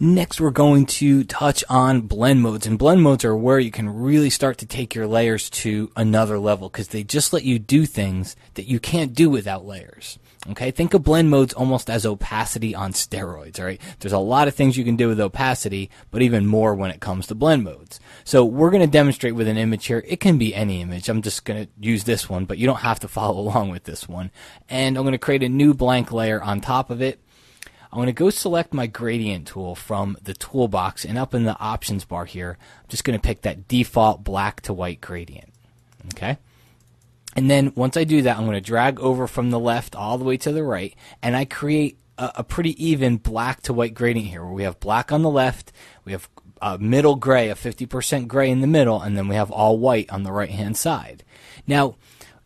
Next, we're going to touch on blend modes, and blend modes are where you can really start to take your layers to another level because they just let you do things that you can't do without layers. Okay, think of blend modes almost as opacity on steroids, all right? There's a lot of things you can do with opacity, but even more when it comes to blend modes. So we're going to demonstrate with an image here. It can be any image. I'm just going to use this one, but you don't have to follow along with this one. And I'm going to create a new blank layer on top of it. I'm going to go select my gradient tool from the toolbox, and up in the options bar here, I'm just going to pick that default black to white gradient. Okay? And then once I do that, I'm going to drag over from the left all the way to the right, and I create a pretty even black to white gradient here, where we have black on the left, we have middle gray, a 50% gray in the middle, and then we have all white on the right-hand side. Now,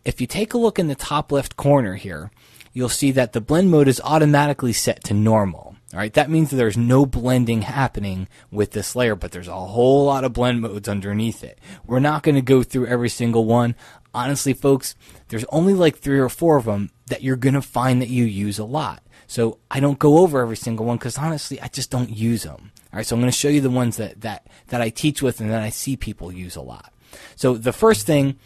if you take a look in the top left corner here, you'll see that the blend mode is automatically set to normal. All right, that means there's no blending happening with this layer, but there's a whole lot of blend modes underneath it. We're not going to go through every single one. Honestly, folks, there's only like 3 or 4 of them that you're going to find that you use a lot. So I don't go over every single one because honestly, I just don't use them. All right, so I'm going to show you the ones that I teach with and that I see people use a lot. So the first thing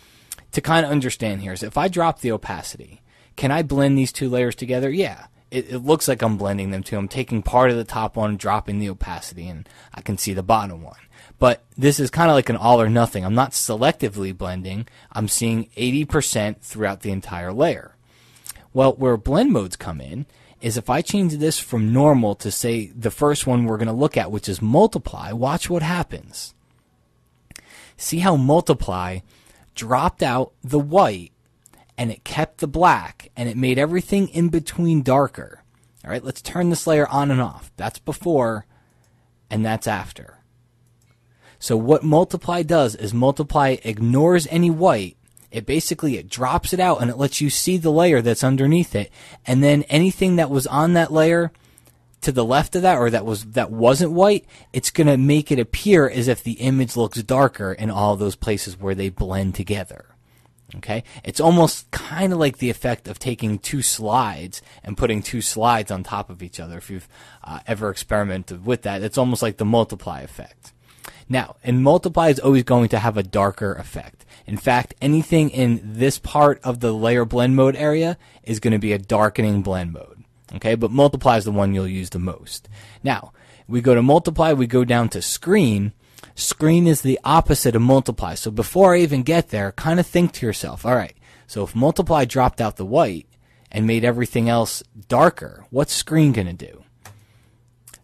to kind of understand here is if I drop the opacity, can I blend these 2 layers together? Yeah. It looks like I'm blending them too. I'm taking part of the top one, dropping the opacity, and I can see the bottom one. But this is kind of like an all or nothing. I'm not selectively blending. I'm seeing 80% throughout the entire layer. Well, where blend modes come in is if I change this from normal to, say, the first one we're going to look at, which is multiply, watch what happens. See how multiply dropped out the white and it kept the black, and it made everything in between darker. All right, let's turn this layer on and off. That's before, and that's after. So what multiply does is multiply ignores any white. It drops it out, and it lets you see the layer that's underneath it. And then anything that was on that layer to the left of that, or that wasn't white, it's going to make it appear as if the image looks darker in all those places where they blend together. Okay, it's almost kind of like the effect of taking 2 slides and putting 2 slides on top of each other. If you've ever experimented with that, it's almost like the multiply effect. Now, and multiply is always going to have a darker effect. In fact, anything in this part of the layer blend mode area is going to be a darkening blend mode. Okay, but multiply is the one you'll use the most. Now, we go to multiply, we go down to screen. Screen is the opposite of multiply. So before I even get there, kind of think to yourself, all right, so if multiply dropped out the white and made everything else darker, what's screen going to do?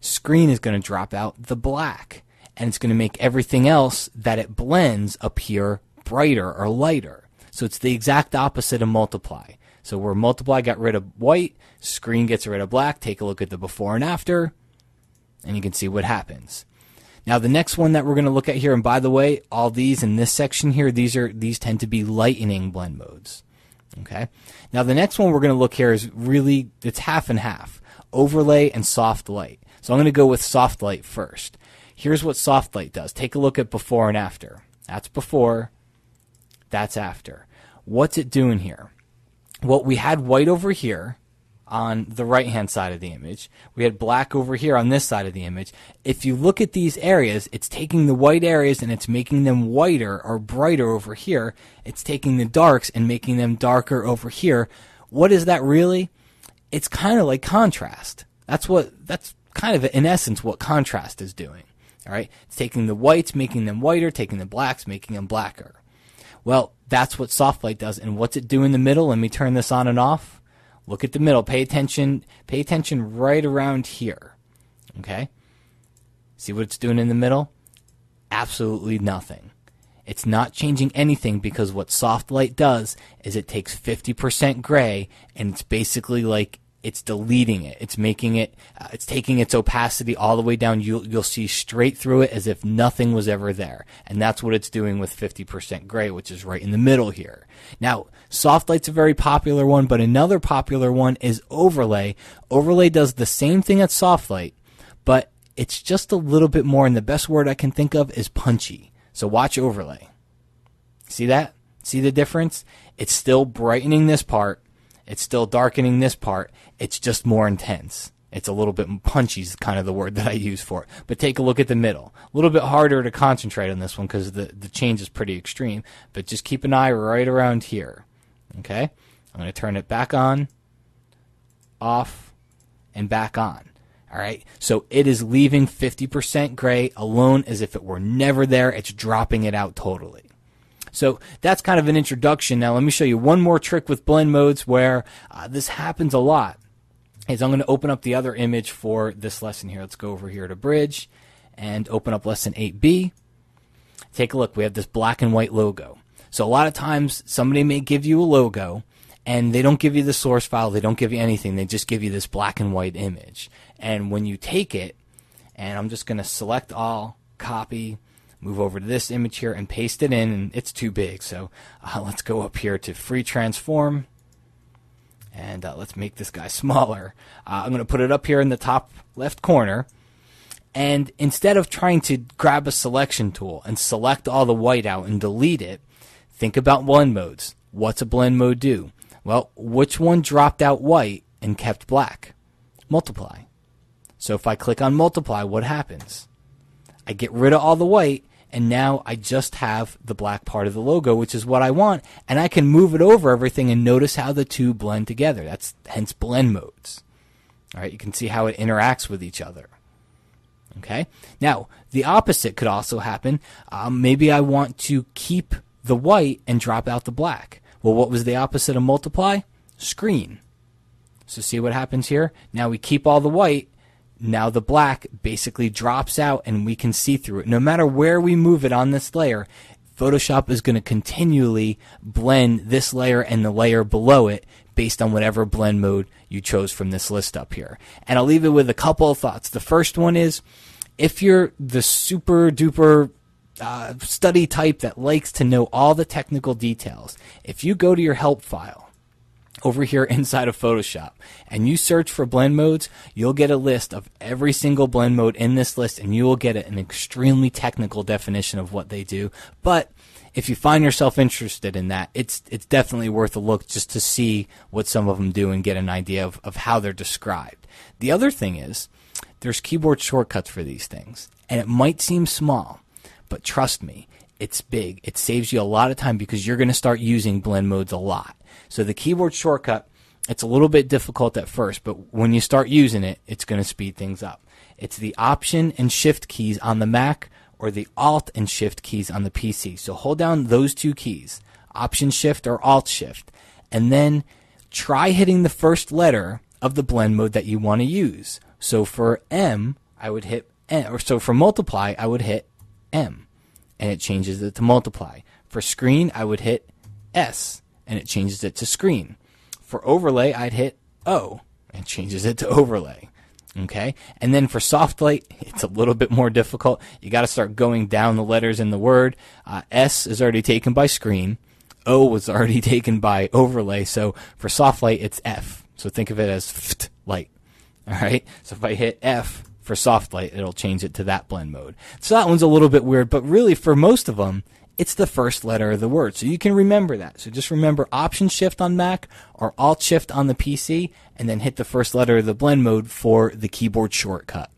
Screen is going to drop out the black, and it's going to make everything else that it blends appear brighter or lighter. So it's the exact opposite of multiply. So where multiply got rid of white, screen gets rid of black. Take a look at the before and after, and you can see what happens. Now the next one that we're going to look at here, and by the way, all these in this section here, these tend to be lightening blend modes. Okay. Now the next one we're going to look here is really, it's half and half, overlay and soft light. So I'm going to go with soft light first. Here's what soft light does. Take a look at before and after. That's before, that's after. What's it doing here? Well, we had white over here on the right-hand side of the image. We had black over here on this side of the image. If you look at these areas, it's taking the white areas and it's making them whiter or brighter over here. It's taking the darks and making them darker over here. What is that really? It's kind of like contrast. That's kind of, in essence, what contrast is doing. All right? It's taking the whites, making them whiter, taking the blacks, making them blacker. Well, that's what soft light does. And what's it do in the middle? Let me turn this on and off. Look at the middle. Pay attention right around here. Okay? See what it's doing in the middle? Absolutely nothing. It's not changing anything because what soft light does is it takes 50% gray and it's basically like it's deleting it. It's making it, it's taking its opacity all the way down. You'll see straight through it as if nothing was ever there. And that's what it's doing with 50% gray, which is right in the middle here. Now, soft light's a very popular one, but another popular one is overlay. Overlay does the same thing as soft light, but it's just a little bit more, and the best word I can think of is punchy. So watch overlay. See that? See the difference? It's still brightening this part. It's still darkening this part. It's just more intense. It's a little bit punchy is kind of the word that I use for it. But take a look at the middle. A little bit harder to concentrate on this one because the change is pretty extreme. But just keep an eye right around here. Okay? I'm going to turn it back on, off, and back on. All right? So it is leaving 50% gray alone as if it were never there. It's dropping it out totally. So that's kind of an introduction. Now let me show you one more trick with blend modes where this happens a lot. I'm going to open up the other image for this lesson here. Let's go over here to Bridge and open up lesson 8B. Take a look. We have this black and white logo. So a lot of times somebody may give you a logo and they don't give you the source file. They don't give you anything. They just give you this black and white image. And when you take it, and I'm just going to select all, copy, move over to this image here and paste it in, and it's too big. So let's go up here to Free Transform. And let's make this guy smaller. I'm going to put it up here in the top left corner. And instead of trying to grab a selection tool and select all the white out and delete it, think about blend modes. What's a blend mode do? Well, which one dropped out white and kept black? Multiply. So if I click on multiply, what happens? I get rid of all the white, and now I just have the black part of the logo, which is what I want, and I can move it over everything and notice how the two blend together. That's hence blend modes. All right, you can see how it interacts with each other. Okay, now the opposite could also happen. Maybe I want to keep the white and drop out the black. Well, what was the opposite of multiply? Screen. So see what happens here? Now we keep all the white. Now the black basically drops out and we can see through it. No matter where we move it on this layer, Photoshop is going to continually blend this layer and the layer below it based on whatever blend mode you chose from this list up here. And I'll leave it with a couple of thoughts. The first one is, if you're the super duper study type that likes to know all the technical details, if you go to your help file over here inside of Photoshop and you search for blend modes, you'll get a list of every single blend mode in this list, and you will get an extremely technical definition of what they do. But if you find yourself interested in that, it's definitely worth a look just to see what some of them do and get an idea of how they're described. The other thing is, there's keyboard shortcuts for these things, and it might seem small, but trust me, it's big. It saves you a lot of time because you're going to start using blend modes a lot. So the keyboard shortcut, it's a little bit difficult at first, but when you start using it, it's going to speed things up. It's the Option and Shift keys on the Mac or the Alt and Shift keys on the PC. So hold down those two keys, Option Shift or Alt Shift, and then try hitting the first letter of the blend mode that you want to use. So for M, I would hit N, or so for multiply, I would hit M, and it changes it to multiply. For screen, I would hit S, and it changes it to screen. For overlay, I'd hit O, and it changes it to overlay. Okay? And then for soft light, it's a little bit more difficult. You got to start going down the letters in the word. S is already taken by screen. O was already taken by overlay. So for soft light, it's F. So think of it as FT light. All right? So if I hit F for soft light, it'll change it to that blend mode. So that one's a little bit weird, but really for most of them, it's the first letter of the word. So you can remember that. So just remember Option Shift on Mac or Alt Shift on the PC, and then hit the first letter of the blend mode for the keyboard shortcut.